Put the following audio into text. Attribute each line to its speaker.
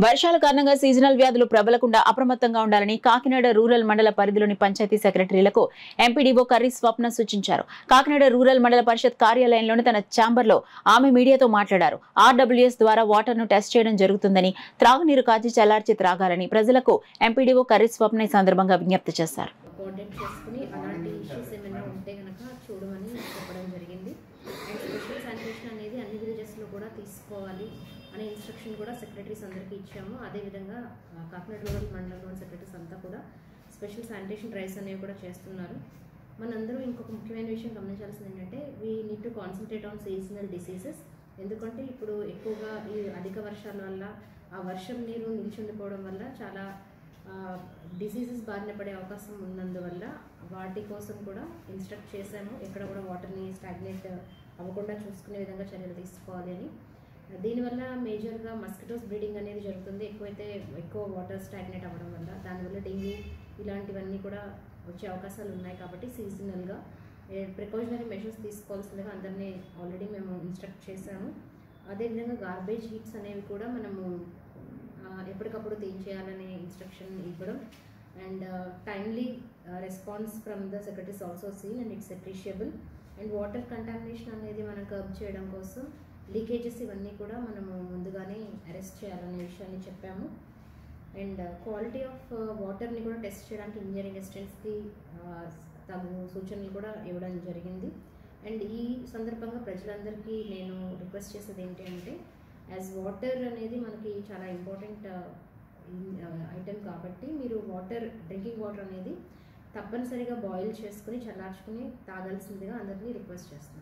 Speaker 1: వర్షాల కారణంగా సీజనల్ వ్యాధులు ప్రబలకుండా అప్రమత్తంగా ఉండాలని కాకినాడ రూరల్ మండల పరిధిలోని పంచాయతీ సెక్రటరీలకు ఎంపీడీఓ కర్రీ స్వప్న సూచించారు. కాకినాడ రూరల్ మండల పరిషత్ కార్యాలయంలోని తన ఛాంబర్లో ఆమె మీడియాతో మాట్లాడారు. ఆర్డబ్ల్యూఎస్ ద్వారా వాటర్ను టెస్ట్ చేయడం జరుగుతుందని, త్రాగునీరు కాచి చల్లార్చి త్రాగాలని ప్రజలకు ఎంపీడీఓ కర్రీ స్వప్న ఈ సందర్భంగా విజ్ఞప్తి చేశారు.
Speaker 2: అనే ఇన్స్ట్రక్షన్ కూడా సెక్రటరీస్ అందరికీ ఇచ్చాము. అదేవిధంగా కాకినాడ రూరల్ మండలంలోని సెక్రటరీస్ అంతా కూడా స్పెషల్ శానిటేషన్ డ్రైవ్స్ అనేవి కూడా చేస్తున్నారు. మనందరూ ఇంకొక ముఖ్యమైన విషయం గమనించాల్సింది ఏంటంటే we need to concentrate on seasonal diseases. ఎందుకంటే ఇప్పుడు ఎక్కువగా ఈ అధిక వర్షాల వల్ల ఆ వర్షం నీరు నిలిచుండిపోవడం వల్ల చాలా డిసీజెస్ బారిన పడే అవకాశం ఉన్నందువల్ల వాటి కోసం కూడా ఇన్స్ట్రక్ట్ చేశాము. ఎక్కడ కూడా వాటర్ని స్టాగ్నేట్ అవ్వకుండా చూసుకునే విధంగా చర్యలు తీసుకోవాలి అని. దీనివల్ల మేజర్గా మస్కిటోస్ బ్రీడింగ్ అనేది జరుగుతుంది. ఎక్కువ వాటర్ స్టాగ్నేట్ అవ్వడం వల్ల దానివల్ల డెంగ్యూ ఇలాంటివన్నీ కూడా వచ్చే అవకాశాలు ఉన్నాయి. కాబట్టి సీజనల్గా ప్రికాషనరీ మెషర్స్ తీసుకోవాల్సిందిగా అందరినీ ఆల్రెడీ మేము ఇన్స్ట్రక్ట్ చేశాము. అదేవిధంగా గార్బేజ్ హీప్స్ అనేవి కూడా మనము ఎప్పటికప్పుడు తీయించేయాలనే ఇన్స్ట్రక్షన్ ఇవ్వడం and timely response from the secretaries also seen and it's appreciable. And water contamination అనేది మనం కర్బ్ చేయడం కోసం లీకేజెస్ ఇవన్నీ కూడా మనము ముందుగానే అరెస్ట్ చేయాలనే విషయాన్ని చెప్పాము. అండ్ క్వాలిటీ ఆఫ్ వాటర్ని కూడా టెస్ట్ చేయడానికి ఇంజనీరింగ్ అసిస్టెంట్స్కి తగు సూచనలు కూడా ఇవ్వడం జరిగింది. అండ్ ఈ సందర్భంగా ప్రజలందరికీ నేను రిక్వెస్ట్ చేసేది ఏంటి అంటే యాజ్ వాటర్ అనేది మనకి చాలా ఇంపార్టెంట్ ఐటెం కాబట్టి మీరు డ్రింకింగ్ వాటర్ అనేది తప్పనిసరిగా బాయిల్ చేసుకుని చల్లార్చుకుని తాగాల్సిందిగా అందరినీ రిక్వెస్ట్ చేస్తున్నాను.